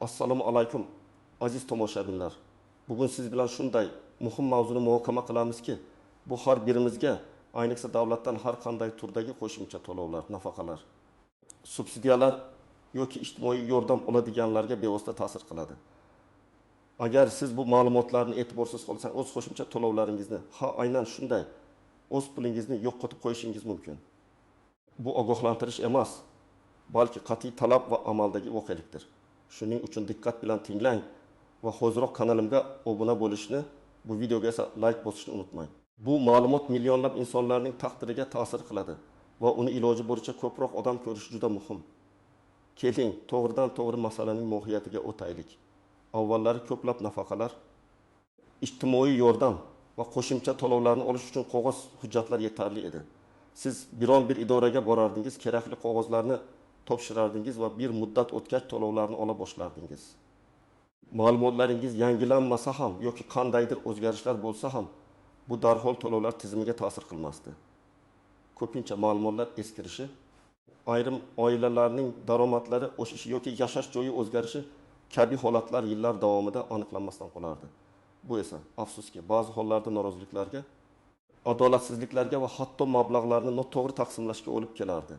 Assalomu alaykum aziz tomoshabinlar. Bugun siz bilan shunday muhim mavzuni muhokama qilamizki, bu har birimizga, ayniqsa davlatdan har qanday turdagi qo'shimcha to'lovlar, nafaqalar, subsidiyalar yoki ijtimoiy yordam oladiganlarga bevosita ta'sir qiladi. Agar siz bu ma'lumotlarni e'tiborsiz qolsangiz, o'z qo'shimcha to'lovlaringizni aynan shunday o'z pulingizni yo'qotib qo'yishingiz mumkin. Bu ogohlantirish emas, balki qat'iy talab va amaldagi voqelikdir. Shuning uchun diqqat bilan tinglang va hoziroq kanalimga obuna bo'lishni, bu videoga esa like bosishni unutmang. Bu ma'lumot millionlab insonlarning taqdiriga ta'sir qiladi va uni iloji boricha ko'proq odam ko'rish juda muhim. Keling, to'g'ridan-to'g'ri masalaning mohiyatiga o'taylik. Avvallari ko'plab nafaqalar, ijtimoiy yordam va qo'shimcha to'lovlarni olish uchun qog'oz hujjatlar yetarli edi. Siz biron bir idoraga borardingiz, kerakli qog'ozlarni topshirardingiz va bir muddat o'tgach to'lovlarni ola boshlardingiz. Ma'lumotlaringiz yangilanmasa ham yoki qandaydir o'zgarishlar bo'lsa ham, bu darhol to'lovlar tizimiga ta'sir qilmasdi. Ko'pincha ma'lumotlar eskirishi, ayrim oilalarning daromadlari o'sishi yoki yashash joyi o'zgarishi kabi holatlar yillar davomida aniqlanmasdan qolardi. Bu esa afsuski ba'zi hollarda noroziliklarga, adolatsizliklarga va hatto mablag'larni noto'g'ri taqsimlashga olib kelardi.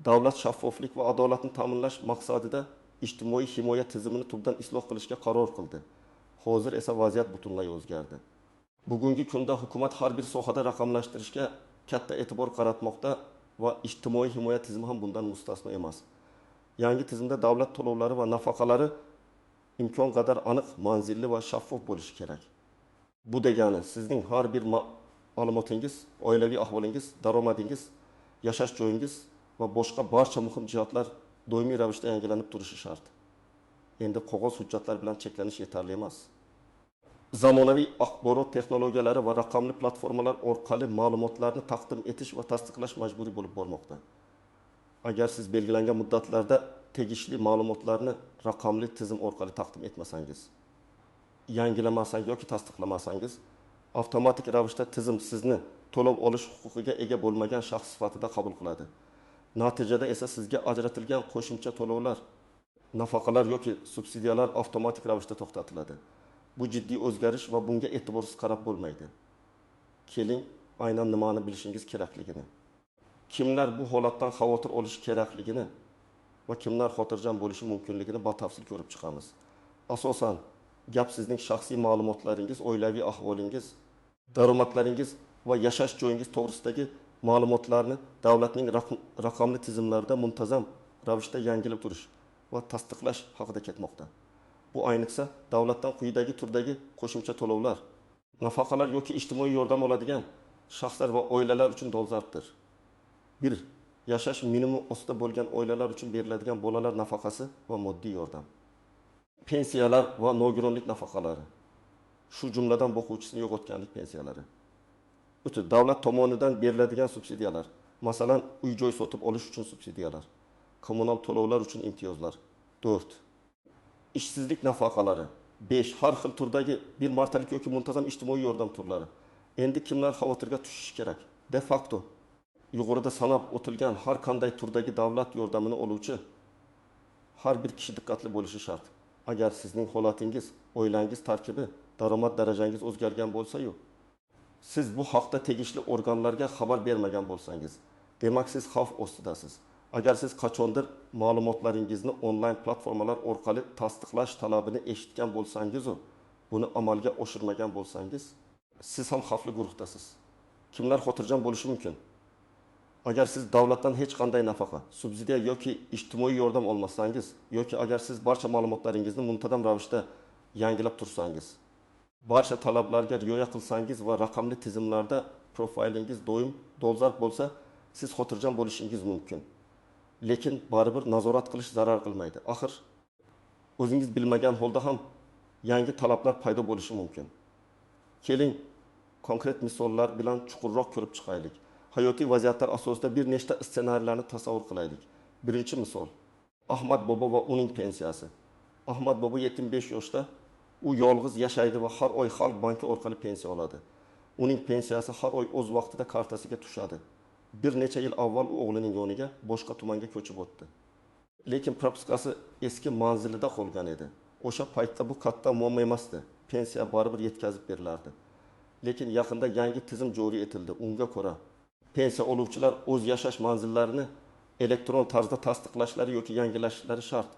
Davlat shaffoflik va adolatni ta'minlash maqsadida ijtimoiy himoya tizimini tubdan isloh qilishga qaror qildi. Hozir esa vaziyat butunlay o'zgardi. Bugungi kunda hukumat har bir sohada raqamlashtirishga katta e'tibor qaratmoqda va ijtimoiy himoya tizimi ham bundan mustasno emas. Yangi tizimda davlat to'lovlari va nafaqalari imkon qadar aniq, manzilli va shaffof bo'lishi kerak. Bu degani sizning har bir ma'lumotingiz, oilaviy ahvolingiz, daromadingiz, yashash joyingiz va boshqa barcha muhim jihatlar doimiy ravishda yangilanib turishi shart. Endi qog'oz hujjatlar bilan cheklanish yetarli emas. Zamonaviy axborot texnologiyalari va raqamli platformalar orqali ma'lumotlarni taqdim etish va tasdiqlash majburiy bo'lib bormoqda. Agar siz belgilangan muddatlarda tegishli ma'lumotlarni raqamli tizim orqali taqdim etmasangiz, yangilamasangiz yoki tasdiqlamasangiz, avtomatik ravishda tizim sizni to'lov olish huquqiga ega bo'lmagan shaxs sifatida qabul qiladi. Natijada esa sizga ajratilgan qo'shimcha to'lovlar, nafaqalar yoki subsidiyalar avtomatik ravishda to'xtatiladi. Bu jiddiy o'zgarish va bunga e'tiborsiz qarab bo'lmaydi. Keling, aynan nimani bilishingiz kerakligini, kimlar bu holatdan xavotir olishi kerakligini va kimlar xotirjam bo'lishi mumkinligini batafsil ko'rib chiqamiz. Asosan, gap sizning shaxsiy ma'lumotlaringiz, oilaviy ahvolingiz, daromadlaringiz va yashash joyingiz to'g'risidagi ma'lumotlarni davlatning raqamli tizimlarida muntazam ravishda yangilab turish va tasdiqlash haqida ketmoqda. Bu ayniqsa davlatdan quyidagi turdagi qo'shimcha to'lovlar, nafaqalar yoki ijtimoiy yordam oladigan shaxslar va oilalar uchun dolzarbdir. 1. Yashash minimum ostida bo'lgan oilalar uchun beriladigan bolalar nafaqasi va moddiy yordam. Pensiyalar va nogironlik nafaqalari. Shu jumladan boquvchisini yo'qotganlik pensiyalari. Davlat tomonidan beriladigan subsidiyalar, masalan, uy-joy sotib olish uchun subsidiyalar, kommunal to'lovlar uchun imtiyozlar. 4. Ishsizlik nafaqalari. 5. Har xil turdagi bir martalik yoki muntazam ijtimoiy yordam turlari. Endi kimlar xavotirga tushishi kerak? De facto yuqorida sanab o'tilgan har qanday turdagi davlat yordamini oluvchi har bir kishi diqqatli bo'lishi shart. Agar sizning holatingiz, oilangiz tarkibi, daromad darajangiz o'zgargan bo'lsa-yu, siz bu haqda tegishli organlarga xabar bermagan bo'lsangiz, demak siz xavf ostidasiz. Agar siz qachondir ma'lumotlaringizni onlayn platformalar orqali tasdiqlash talabini eshitgan bo'lsangiz, buni amalga oshirmagan bo'lsangiz, siz ham xavfli guruhdasiz. Kimlar xotirjam bo'lishi mumkin? Agar siz davlatdan hech qanday nafaqa, subsidiya yoki ijtimoiy yordam olmasangiz, yoki agar siz barcha ma'lumotlaringizni muntazam ravishda yangilab tursangiz, barcha talablarga rioya qilsangiz va raqamli tizimlarda profilingiz doim dolzarb bo'lsa, siz xotirjam bo'lishingiz mumkin. Lekin baribir nazorat qilish zarar qilmaydi. Axir o'zingiz bilmagan holda ham yangi talablar paydo bo'lishi mumkin. Keling, konkret misollar bilan chuqurroq ko'rib chiqaylik. Hayotiy vaziyatlar asosida bir nechta ssenariylarni tasavvur qilaylik. Birinchi misol: Ahmad bobo va uning pensiyasi. Ahmad bobo 75 yoshda, u yolg'iz yashaydi va har oy Xalq banki orqali pensiya oladi. Uning pensiyasi har oy o'z vaqtida kartasiga tushadi. Bir necha yil avval u o'g'lining yoniga, boshqa tumanga ko'chib o'tdi. Lekin propiskasi eski manzilida qolgan edi. O'sha paytda bu katta muammo emasdi. Pensiya baribir yetkazib berilardi. Lekin yaqinda yangi tizim joriy etildi. Unga ko'ra pensiya oluvchilar o'z yashash manzillarini elektron tarzda tasdiqlashlari yoki yangilashlari shart.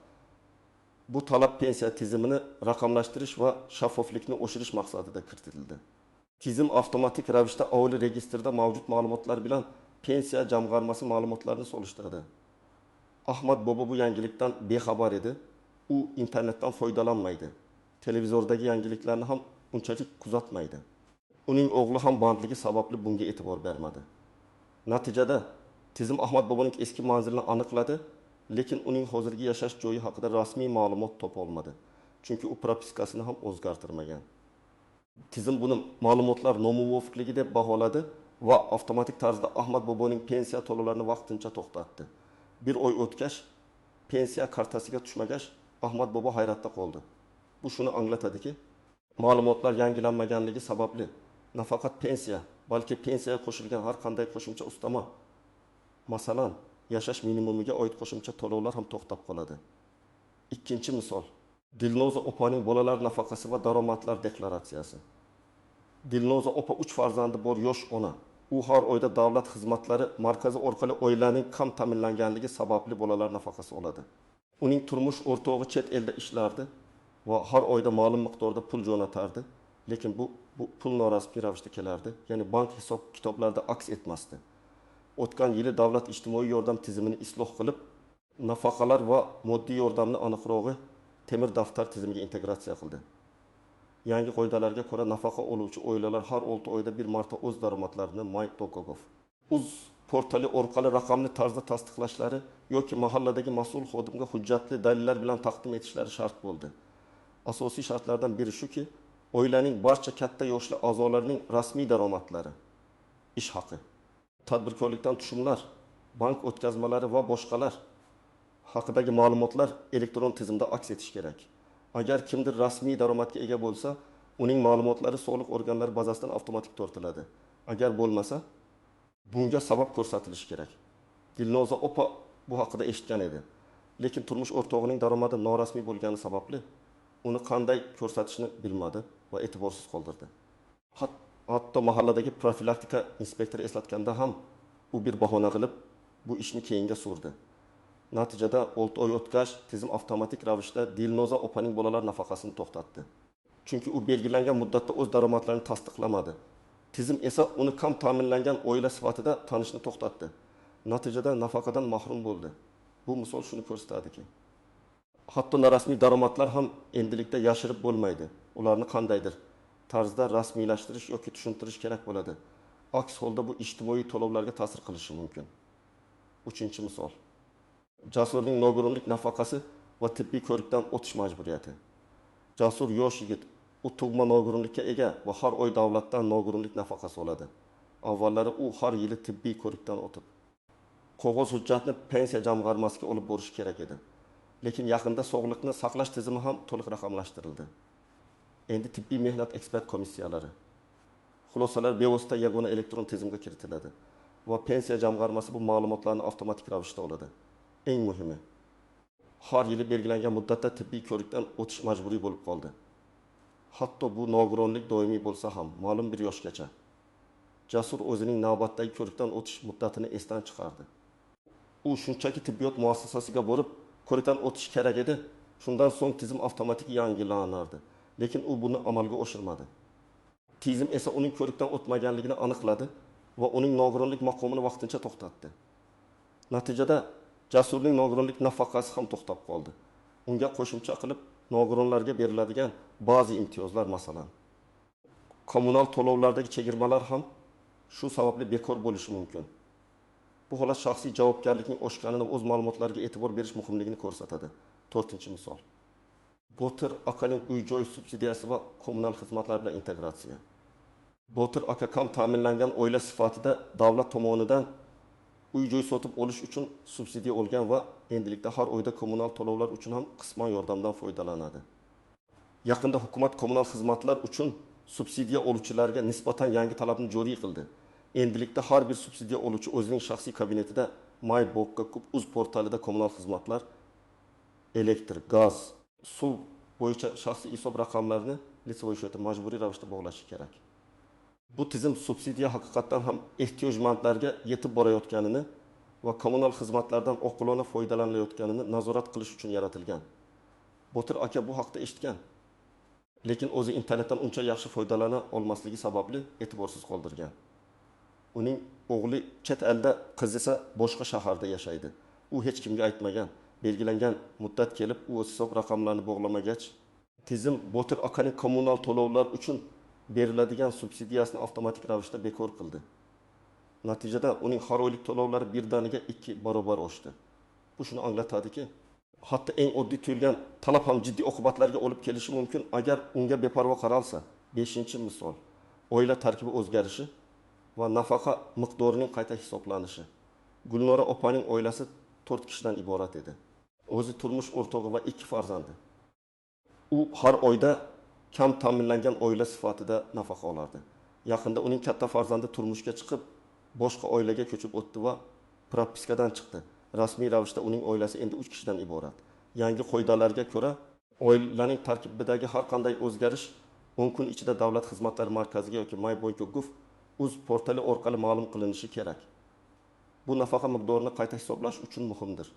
Bu talab pensiya tizimini raqamlashtirish va shaffoflikni oshirish maqsadida kiritildi. Tizim avtomatik ravishda aholi registrida mavjud ma'lumotlar bilan pensiya jamg'armasi ma'lumotlarini solishtiradi. Ahmad bobo bu yangilikdan bexabar edi. U internetdan foydalanmaydi. Televizordagi yangiliklarni ham unchalik kuzatmaydi. Uning o'g'li ham bandligi sababli bunga e'tibor bermadi. Natijada tizim Ahmad boboning eski manzilini aniqladi, lekin uning hozirgi yashash joyi haqida rasmiy ma'lumot topa olmadi. Chunki u propiskasini ham o'zgartirmagan. Tizim buni ma'lumotlar nomuvofiqligi deb baholadi va avtomatik tarzda Ahmad boboning pensiya to'lovlarini vaqtincha to'xtatdi. Bir oy o'tgach, pensiya kartasiga tushmagach, Ahmad bobo hayratda qoldi. Bu shuni anglatadiki, ma'lumotlar yangilanmaganligi sababli nafaqat pensiya, balki pensiyaga qo'shilgan har qanday qo'shimcha ustama, masalan, yashash minimumiga oid qo'shimcha to'lovlar ham to'xtab qoladi. Ikkinchi misol, Dilnoza opaning bolalar nafaqasi va daromadlar deklaratsiyasi. Dilnoza opa 3 farzandi bor yosh ona. U har oyda davlat xizmatlari markazi orqali oilaning kam ta'minlanganligi sababli bolalar nafaqasi oladi. Uning turmush o'rtog'i chet elda ishlardi va har oyda ma'lum miqdorda pul jo'natardi, lekin bu pul norasmiy ravishda kelardi, ya'ni bank hisob kitoblarida aks etmasdi. O'tgan yili davlat ijtimoiy yordam tizimini isloh qilib, nafaqalar va moddiy yordamni aniqrog'i temir daftar tizimiga integratsiya qildi. Yangi qoidalarga ko'ra nafaqa oluvchi oilalar har 6 oyda bir marta o'z daromadlarini MyDoGov uz portali orqali raqamli tarzda tasdiqlashlari yoki mahalladagi mas'ul xodimga hujjatli dalillar bilan taqdim etishlari shart bo'ldi. Asosiy shartlardan biri shuki, oilaning barcha katta yoshli a'zolarining rasmiy daromadlari, ish haqi, tadbirkorlikdan tushumlar, bank o'tkazmalari va boshqalar haqidagi ma'lumotlar elektron tizimda aks etishi kerak. Agar kimdir rasmiy daromadga ega bo'lsa, uning ma'lumotlari soliq organlari bazasidan avtomatik tortiladi. Agar bo'lmasa, bunga sabab ko'rsatilishi kerak. Dilnoza opa bu haqida eshitgan edi. Lekin turmush o'rtog'ining daromadi norasmiy bo'lgani sababli uni qanday ko'rsatishni bilmadi va e'tiborsiz qoldirdi. Hatto mahalladagi profilaktika inspektori eslatganda ham u bir bahona qilib bu ishni keyinga surdi. Natijada 6 oy o'tgach, tizim avtomatik ravishda Dilnoza opaning bolalar nafaqasini to'xtatdi. Chunki u belgilangan muddatda o'z daromadlarini tasdiqlamadi. Tizim esa uni kam ta'minlangan oila sifatida tanishni to'xtatdi. Natijada nafaqadan mahrum bo'ldi. Bu misol shuni ko'rsatadiki, hatto norasmiy daromadlar ham endilikda yashirib bo'lmaydi. Ularni qandaydir tarzda rasmiylashtirish yoki tushuntirish kerak bo'ladi. Aks holda bu ijtimoiy to'lovlarga ta'sir qilishi mumkin. 3-misol. Jasurning nogironlik nafaqasi va tibbiy ko'rikdan o'tish majburiyati. Jasur yosh yigit, u tug'ma nogironlikka ega va har oy davlatdan nogironlik nafaqasi oladi. Avvallari u har yili tibbiy ko'rikdan o'tib, qog'oz hujjatni pensiya jamg'armasiga olib borish kerak edi. Lekin yaqinda sog'liqni saqlash tizimi ham to'liq raqamlashtirildi. Endi tibbiy mehnat ekspert komissiyalari, xulosalar bevosita yagona elektron tizimga kiritiladi va pensiya jamg'armasi bu ma'lumotlarni avtomatik ravishda oladi. Eng muhimi, har yili belgilangan muddatda tibbiy ko'rikdan o'tish majburiy bo'lib qoldi. Hatto bu nogironlik doimiy bo'lsa ham, ma'lum bir yoshgacha. Jasur o'zining navbatdagi ko'rikdan o'tish muddatini esdan chiqardi. U shunchaki tibbiyot muassasasiga borib, ko'rikdan o'tish kerak edi. Shundan so'ng tizim avtomatik yangilanardi. Lekin u buni amalga oshirmadi. Tizim esa uning ko'rikdan o'tmaganligini aniqladi va uning nogironlik maqomini vaqtincha to'xtatdi. Natijada Jasurning nogironlik nafaqasi ham to'xtab qoldi. Unga qo'shimcha qilib nogironlarga beriladigan ba'zi imtiyozlar, masalan, kommunal to'lovlardagi chegirmalar ham shu sababli bekor bo'lishi mumkin. Bu holat shaxsiy javobgarlikning oshganini, o'z ma'lumotlariga e'tibor berish muhimligini ko'rsatadi. 4-misol. Botir akaning uy-joy subsidiyasi va kommunal xizmatlar bilan integratsiya. Botir aka kam ta'minlangan oila sifatida davlat tomonidan uy-joy sotib olish uchun subsidiya olgan va endilikda har oyda kommunal to'lovlar uchun ham qisman yordamdan foydalanadi. Yaqinda hukumat kommunal xizmatlar uchun subsidiya oluvchilarga nisbatan yangi talabni joriy qildi. Endilikda har bir subsidiya oluvchi o'zining shaxsiy kabinetida MyDoGov uz portalida kommunal xizmatlar elektr, gaz, suv bo'yicha shaxsiy hisob raqamlarini litsevoy счетga majburiy ravishda bog'lashi kerak. Bu tizim subsidiya haqiqatdan ham ehtiyojmandlarga yetib borayotganini va kommunal xizmatlardan oqilona foydalanilayotganini nazorat qilish uchun yaratilgan. Botir aka bu haqda eshitgan. Lekin o'zi internetdan uncha yaxshi foydalana olmasligi sababli e'tiborsiz qoldirgan. Uning o'g'li chet elda, qizi esa boshqa shaharda yashaydi. U hech kimga aytmagan. Belgilangan muddat kelib, u o'z hisob raqamlarini bog'lamagach, tizim Botir akaning kommunal to'lovlar uchun beriladigan subsidiyasini avtomatik ravishda bekor qildi. Natijada uning har oylik to'lovlari birdaniga 2 barobar oshdi. Bu shuni anglatadiki, hatto eng oddiy tuyulgan talab ham jiddiy oqibatlarga olib kelishi mumkin agar unga beparvo qaralsa. 5-misol, oila tarkibi o'zgarishi va nafaqa miqdorining qayta hisoblanishi. Gulnora opaning oilasi 4 kishidan iborat edi. O'zi turmush o'rtog'i va 2 farzandi. U har oyda kam ta'minlangan oila sifatida nafaqa olardi. Yaqinda uning katta farzandi turmushga chiqib, boshqa oilaga ko'chib o'tdi va propiskadan chiqdi. Rasmiy ravishda uning oilasi endi 3 kishidan iborat. Yangi qoidalarga ko'ra, oilaning tarkibidagi har qanday o'zgarish 10 kun ichida Davlat xizmatlari markaziga yoki MyBoyko.gov uz portali orqali ma'lum qilinishi kerak. Bu nafaqa miqdorini qayta hisoblash uchun muhimdir.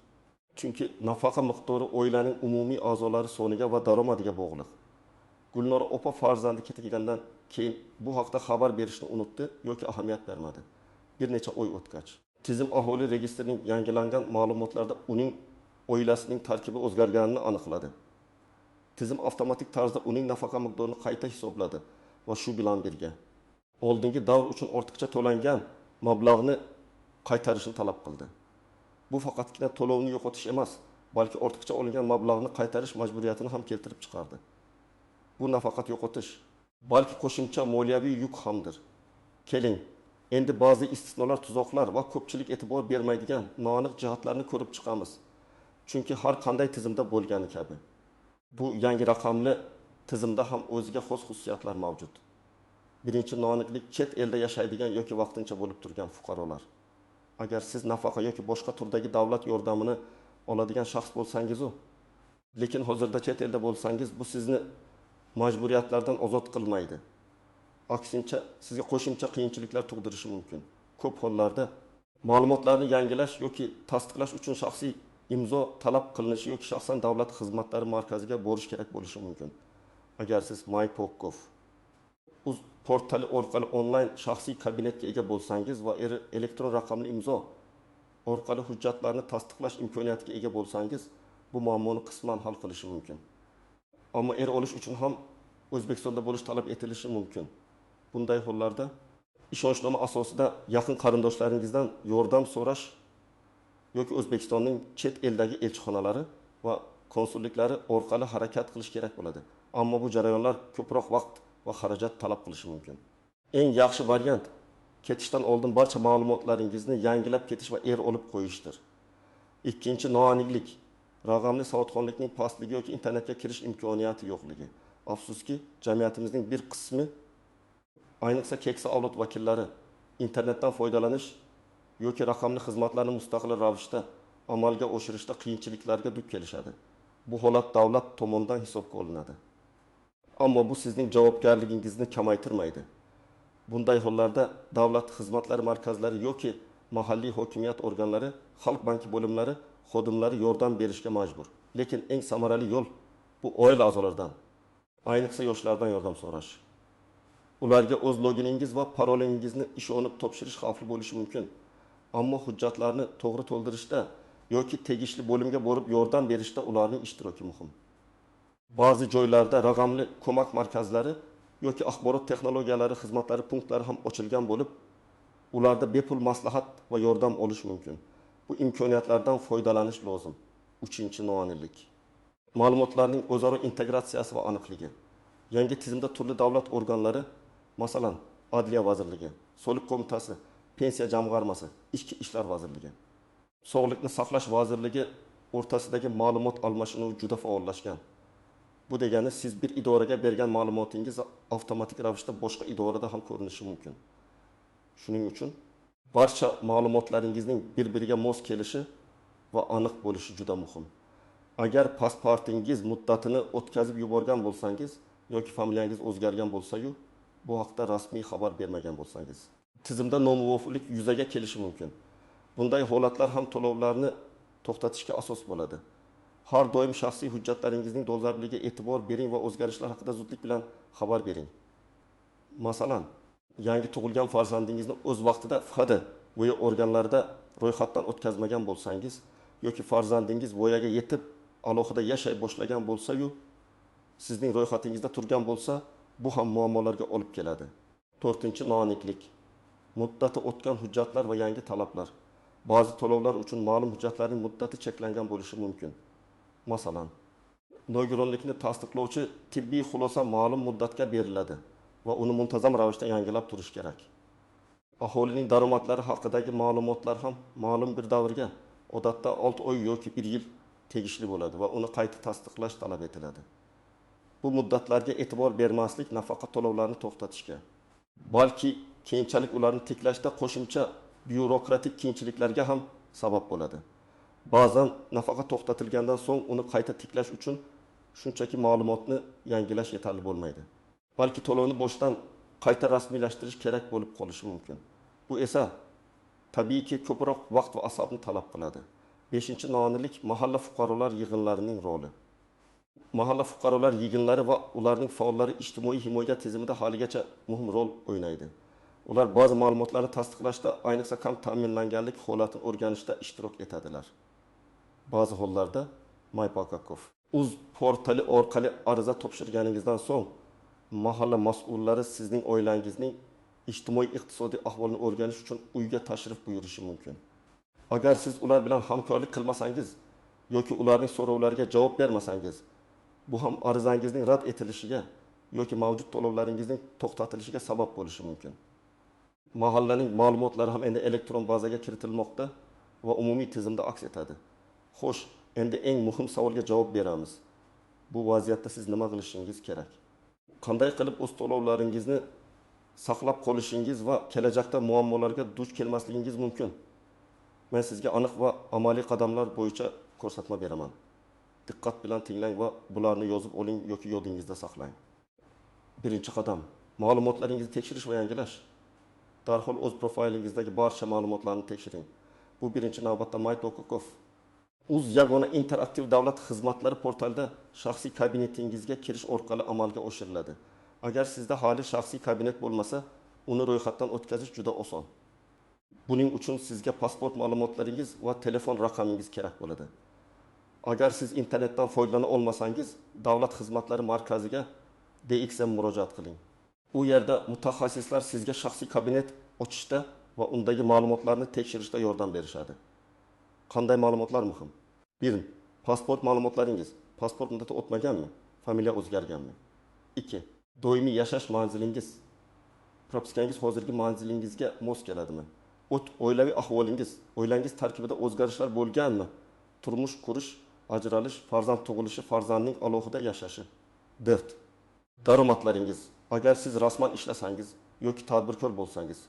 Chunki nafaqa miqdori oilaning umumiy a'zolari soniga va daromadiga bog'liq. Gulnora opa farzandi ketgandan keyin bu haqda xabar berishni unutdi yoki ahamiyat bermadi. Bir necha oy o'tgach, tizim aholi reyestrining yangilangan ma'lumotlarda uning oilasining tarkibi o'zgarganini aniqladi. Tizim avtomatik tarzda uning nafaqa miqdorini qayta hisobladi va shu bilan birga oldingi davr uchun ortiqcha to'langan mablag'ni qaytarishni talab qildi. Bu faqatgina to'lovni yo'qotish emas, balki ortiqcha olingan mablag'ni qaytarish majburiyatini ham keltirib chiqardi. Bu nafaqat yo'qotish, balki qo'shimcha moliyaviy yuk hamdir. Keling, endi ba'zi istisnolar, tuzoqlar va ko'pchilik e'tibor bermaydigan noaniq jihatlarni ko'rib chiqamiz. Chunki har qanday tizimda bo'lgani kabi, bu yangi raqamli tizimda ham o'ziga xos xususiyatlar mavjud. Birinchi noaniqlik chet elda yashaydigan yoki vaqtincha bo'lib turgan fuqarolar. Agar siz nafaqa yoki boshqa turdagi davlat yordamini oladigan shaxs bo'lsangiz, lekin hozirda chet elda bo'lsangiz, bu sizni majburiyatlardan ozod qilmaydi. Aksincha, sizga qo'shimcha qiyinchiliklar tug'dirishi mumkin. Ko'p hollarda ma'lumotlarni yangilash yoki tasdiqlash uchun shaxsiy imzo talab qilinishi yoki shaxsan davlat xizmatlari markaziga borish kerak bo'lishi mumkin. Agar siz MyPockGov uz portali orqali onlayn shaxsiy kabinetga ega bo'lsangiz va elektron raqamli imzo orqali hujjatlarni tasdiqlash imkoniyatiga ega bo'lsangiz, bu muammoni qisman hal qilishi mumkin. Ammo olish uchun ham O'zbekistonda bo'lish talab etilishi mumkin. Bunday hollarda ishonchnoma asosida yaqin qarindoshlaringizdan yordam so'rash yoki O'zbekistonning chet eldagi elchixonalari va konsulliklari orqali harakat qilish kerak bo'ladi. Ammo bu jarayonlar ko'proq vaqt va xarajat talab qilishi mumkin. Eng yaxshi variant ketishdan oldin barcha ma'lumotlaringizni yangilab ketish va olib qo'yishdir. Ikkinchi noaniqlik raqamli savodxonlikning pastligi yoki internetga kirish imkoniyati yo'qligi. Afsuski, jamiyatimizning bir qismi, ayniqsa keksa avlod vakillari internetdan foydalanish yoki raqamli xizmatlarni mustaqil ravishda amalga oshirishda qiyinchiliklarga duch kelishadi. Bu holat davlat tomonidan hisobga olinadi. Ammo bu sizning javobgarligingizni kamaytirmaydi. Bunday hollarda davlat xizmatlari markazlari yoki mahalliy hokimiyat organlari, xalq banki bo'limlari xodimlari yordam berishga majbur. Lekin eng samarali yo'l bu oila a'zolaridan, ayniqsa yoshlardan yordam so'rash. Ularga o'z loginingiz va parolingizni ishonib topshirish xavfli bo'lishi mumkin. Ammo hujjatlarni to'g'ri to'ldirishda yoki tegishli bo'limga borib yordam berishda ularning ishtiroki muhim. Ba'zi joylarda raqamli ko'mak markazlari yoki axborot texnologiyalari xizmatlari punktlari ham ochilgan bo'lib, ularda bepul maslahat va yordam olish mumkin. Bu imkoniyatlardan foydalanish lozim. 3-noaniqlik. Ma'lumotlarning o'zaro integratsiyasi va aniqligi. Yangi tizimda turli davlat organlari, masalan, Adliya vazirligi, Soliq qo'mitasi, Pensiya jamg'armasi, Ichki ishlar vazirligi, Sog'liqni saqlash vazirligi o'rtasidagi ma'lumot almashinuvi juda faollashgan. Bu degani siz bir idoraga bergan ma'lumotingiz avtomatik ravishda boshqa idorada ham ko'rinishi mumkin. Shuning uchun barcha ma'lumotlaringizning bir-biriga mos kelishi va aniq bo'lishi juda muhim. Agar pasportingiz muddatini o'tkazib yuborgan bo'lsangiz yoki familiyangiz o'zgargan bo'lsa-yu, bu haqda rasmiy xabar bermagan bo'lsangiz, tizimda nomuvofiqlik yuzaga kelishi mumkin. Bunday holatlar ham to'lovlarni to'xtatishga asos bo'ladi. Har doim shaxsiy hujjatlaringizning dolzarbligiga e'tibor bering va o'zgarishlar haqida zudlik bilan xabar bering. Masalan, yangi tug'ilgan farzandingizni o'z vaqtida FHD bo'yi organlarida ro'yxatdan o'tkazmagan bo'lsangiz yoki farzandingiz voyaga yetib alohida yashay boshlagan bo'lsa-yu, sizning ro'yxatingizda turgan bo'lsa, bu ham muammolarga olib keladi. 4-noaniqlik. Muddati o'tgan hujjatlar va yangi talablar. Ba'zi to'lovlar uchun ma'lum hujjatlarning muddati cheklangan bo'lishi mumkin. Masalan, nogironlikni tasdiqlovchi tibbiy xulosa ma'lum muddatga beriladi va uni muntazam ravishda yangilab turish kerak. Aholining daromadlari haqidagi ma'lumotlar ham ma'lum bir davrga, odatda 6 oy yoki 1 yil tegishli bo'ladi va uni qayta tasdiqlash talab etiladi. Bu muddatlarga e'tibor bermaslik nafaqa to'lovlarini to'xtatishga, balki keyinchalik ularni tiklashda qo'shimcha byurokratik qiyinchiliklarga ham sabab bo'ladi. Ba'zan nafaqa to'xtatilgandan so'ng uni qayta tiklash uchun shunchaki ma'lumotni yangilash yetarli bo'lmaydi. Balki to'lovni boshdan qayta rasmiylashtirish kerak bo'lib qolishi mumkin. Bu esa tabiiyki ko'proq vaqt va asabni talab qiladi. 5-noaniqlik mahalla fuqarolar yig'inlarining roli. Mahalla fuqarolar yig'inlari va ularning faollari ijtimoiy himoya tizimida haligacha muhim rol o'ynaydi. Ular ba'zi ma'lumotlarni tasdiqlashda, ayniqsa kam ta'minlanganlik holatini o'rganishda ishtirok etadilar. Ba'zi hollarda MyPakakov uz portali orqali ariza topshirganingizdan so'ng mahalla mas'ullari sizning oilangizning ijtimoiy-iqtisodiy ahvolini o'rganish uchun uyga tashrif buyurishi mumkin. Agar siz ular bilan hamkorlik qilmasangiz yoki ularning so'rovlariga javob bermasangiz, bu ham arizangizning rad etilishiga yoki mavjud to'lovlaringizning to'xtatilishiga sabab bo'lishi mumkin. Mahallaning ma'lumotlari ham endi elektron bazaga kiritilmoqda va umumiy tizimda aks etadi. Xo'sh, endi eng muhim savolga javob beramiz. Bu vaziyatda siz nima qilishingiz kerak? Qanday qilib o'z to'lovlaringizni saqlab qolishingiz va kelajakda muammolarga duch kelmasligingiz mumkin? Men sizga aniq va amaliy qadamlar bo'yicha ko'rsatma beraman. Diqqat bilan tinglang va bularni yozib oling yoki yodingizda saqlang. 1-qadam. Ma'lumotlaringizni tekshirish va yangilash. Darhol o'z profilingizdagi barcha ma'lumotlarni tekshiring. Bu 1-navbatda MyPakakov uz yagona interaktiv davlat xizmatlari portalida shaxsiy kabinetingizga kirish orqali amalga oshiriladi. Agar sizda hali shaxsiy kabinet bo'lmasa, uni ro'yxatdan o'tkazish juda oson. Buning uchun sizga pasport ma'lumotlaringiz va telefon raqamingiz kerak bo'ladi. Agar siz internetdan foydalana olmasangiz, Davlat xizmatlari markaziga DXM murojaat qiling. U yerda mutaxassislar sizga shaxsiy kabinet ochishda va undagi ma'lumotlarni tekshirishda yordam berishadi. Qanday ma'lumotlar muhim? 1. Pasport ma'lumotlaringiz. Pasport muddati o'tmaganmi? Familiya o'zgarganmi? 2. Doimiy yashash manzilingiz. Propiskangiz hozirgi manzilingizga mos keladimi? Oilaviy ahvolingiz. Oilangiz tarkibida o'zgarishlar bo'lganmi? Turmush qurish, ajralish, farzand tug'ilishi, farzandning alohida yashashi. 4. Daromadlaringiz. Agar siz rasman ishlasangiz yoki tadbirkor bo'lsangiz,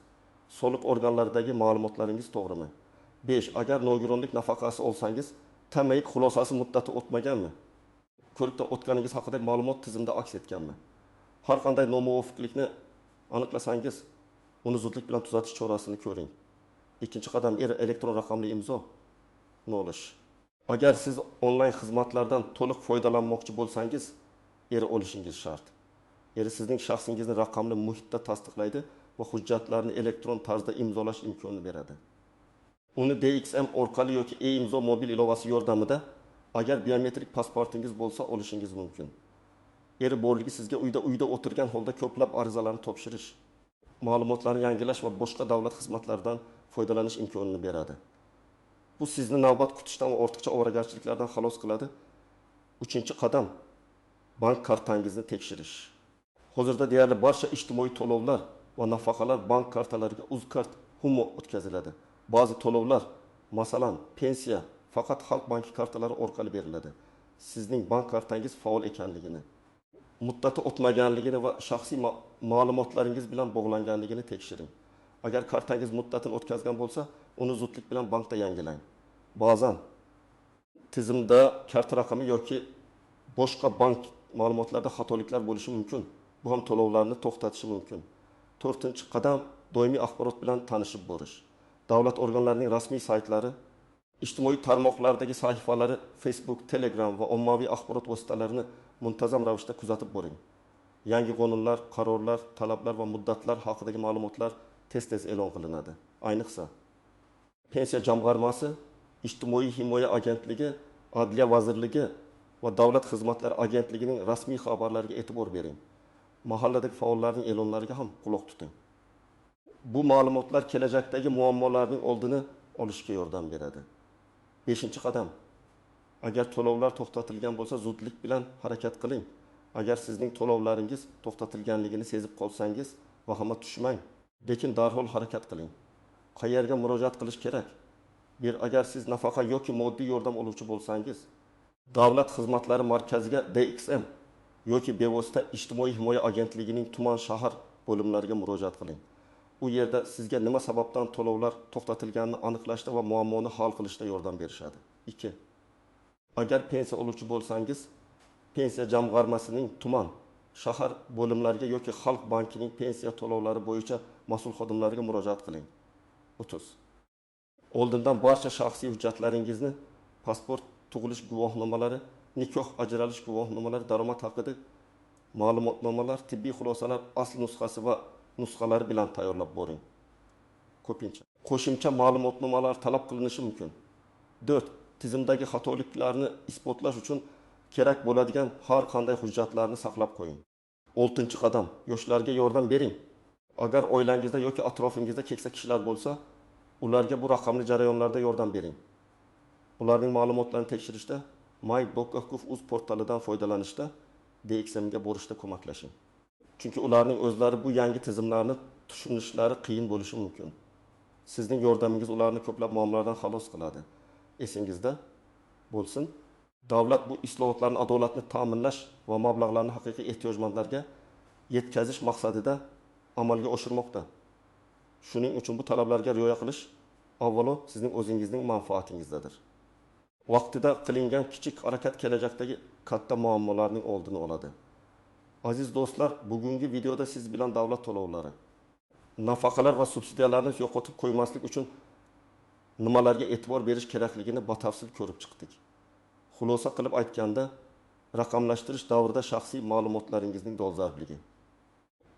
soliq organlaridagi ma'lumotlaringiz to'g'rimi? 5. Agar nogironlik nafaqasi olsangiz, tamayik xulosasi muddati o'tmaganmi? Ko'rikdan o'tganingiz haqidagi ma'lumot tizimda aks etganmi? Har qanday nomuvofiqlikni aniqlasangiz, uni zudlik bilan tuzatish chorasini ko'ring. 2-qadam elektron raqamli imzo nolish. Agar siz onlayn xizmatlardan to'liq foydalanmoqchi bo'lsangiz, olishingiz shart. Sizning shaxsingizni raqamli muhitda tasdiqlaydi va hujjatlarni elektron tarzda imzolash imkonini beradi. Uni DXM orqali yoki e-imzo mobil ilovasi yordamida agar biometrik pasportingiz bo'lsa olishingiz mumkin. Borligi sizga uyda o'tirgan holda ko'plab arizalarni topshirish, ma'lumotlarni yangilash va boshqa davlat xizmatlaridan foydalanish imkonini beradi. Bu sizni navbat kutishdan va ortiqcha ovoragarchiliklardan xalos qiladi. 3-qadam bank kartangizni tekshirish. Hozirda deyarli barcha ijtimoiy to'lovlar va nafaqalar bank kartalariga UzCard, Humo o'tkaziladi. Ba'zi to'lovlar, masalan, pensiya faqat Xalq banki kartalari orqali beriladi. Sizning bank kartangiz faol ekanligini, muddati o'tmaganligini va shaxsiy ma'lumotlaringiz bilan bog'langanligini tekshiring. Agar kartangiz muddatini o'tkazgan bo'lsa, uni zudlik bilan bankda yangilang. Ba'zan tizimda karta raqami yoki boshqa bank ma'lumotlarda xatoliklar bo'lishi mumkin. Bu ham to'lovlarni to'xtatishi mumkin. 4-qadam doimiy axborot bilan tanishib borish. Davlat organlarining rasmiy saytlari, ijtimoiy tarmoqlardagi sahifalari, Facebook, Telegram va ommaviy axborot vositalarini muntazam ravishda kuzatib boring. Yangi qonunlar, qarorlar, talablar va muddatlar haqidagi ma'lumotlar tez-tez e'lon qilinadi. Ayniqsa, pensiya jamg'armasi, ijtimoiy himoya agentligi, Adliya vazirligi va Davlat xizmatlari agentligining rasmiy xabarlariga e'tibor bering. Mahalladagi faollarning e'lonlariga ham quloq tuting. Bu ma'lumotlar kelajakdagi muammolarning oldini olishga yordam beradi. 5-qadam. Agar to'lovlar to'xtatilgan bo'lsa, zudlik bilan harakat qiling. Agar sizning to'lovlaringiz to'xtatilganligini sezib qolsangiz, vahima tushmang, lekin darhol harakat qiling. Qayerga murojaat qilish kerak? Agar siz nafaqa yoki moddiy yordam oluvchi bo'lsangiz, Davlat xizmatlari markaziga DXM yoki bevosita ijtimoiy himoya agentligining tuman shahar bo'limlariga murojaat qiling. U yerda sizga nima sababdan to'lovlar to'xtatilganini aniqlashda va muammoni hal qilishda yordam berishadi. 2. Agar pensiya oluvchi bo'lsangiz, pensiya jamg'armasining tuman, shahar bo'limlariga yoki Xalq bankining pensiya to'lovlari bo'yicha mas'ul xodimlariga murojaat qiling. 30. Oldindan barcha shaxsiy hujjatlaringizni, pasport, tug'ilish guvohnomalari, nikoh, ajralish guvohnomalari, daromad haqida ma'lumotnomalar, tibbiy xulosalar asl nusxasi va nusxalari bilan tayyorlab boring. Ko'pincha qo'shimcha ma'lumotnomalar talab qilinishi mumkin. 4. Tizimdagi xatoliklarni isbotlash uchun kerak bo'ladigan har qanday hujjatlarni saqlab qo'ying. 6-qadam. Yoshlarga yordam bering. Agar oilangizda yoki atrofingizda keksa kishilar bo'lsa, ularga bu raqamli jarayonlarda yordam bering. Ularning ma'lumotlarini tekshirishda, my.gov.uz portalidan foydalanishda, DXMga borishda ko'maklashing. Chunki ularning o'zlari bu yangi tizimlarni tushunishlari qiyin bo'lishi mumkin. Sizning yordamingiz ularni ko'plab muammolardan xalos qiladi. Esingizda bo'lsin, davlat bu islohotlarni adolatni ta'minlash va mablag'larni haqiqiy ehtiyojmandlarga yetkazish maqsadida amalga oshirmoqda. Shuning uchun bu talablarga rioya qilish avvalo sizning o'zingizning manfaatingizdadir. Vaqtida qilingan kichik harakat kelajakdagi katta muammolarning oldini oladi. Aziz do'stlar, bugungi videoda siz bilan davlat to'lovlari, nafaqalar va subsidiyalarni yo'qotib qo'ymaslik uchun nimalarga e'tibor berish kerakligini batafsil ko'rib chiqdik. Xulosa qilib aytganda, raqamlashtirish davrida shaxsiy ma'lumotlaringizning dolzarbligi,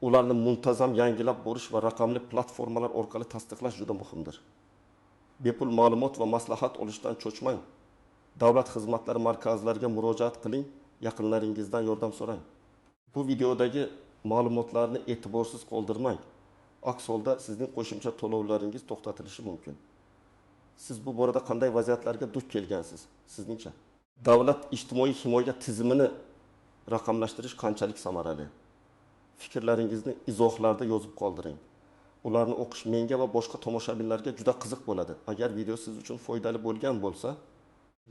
ularni muntazam yangilab borish va raqamli platformalar orqali tasdiqlash juda muhimdir. Bepul ma'lumot va maslahat olishdan cho'chmang. Davlat xizmatlari markazlariga murojaat qiling, yaqinlaringizdan yordam so'rang. Bu videodagi ma'lumotlarni e'tiborsiz qoldirmang. Aks holda sizning qo'shimcha to'lovlaringiz to'xtatilishi mumkin. Siz bu borada qanday vaziyatlarga duch kelgansiz? Sizningcha davlat ijtimoiy himoya tizimini raqamlashtirish qanchalik samarali? Fikrlaringizni izohlarda yozib qoldiring. Ularni o'qish menga va boshqa tomoshabinlarga juda qiziq bo'ladi. Agar video siz uchun foydali bo'lgan bo'lsa,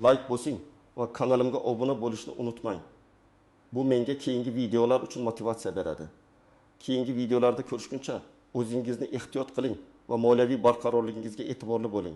like bosing va kanalimga obuna bo'lishni unutmang. Bu menga keyingi videolar uchun motivatsiya beradi. Keyingi videolarda ko'rishguncha o'zingizni ehtiyot qiling va moliyaviy barqarorligingizga e'tiborli bo'ling.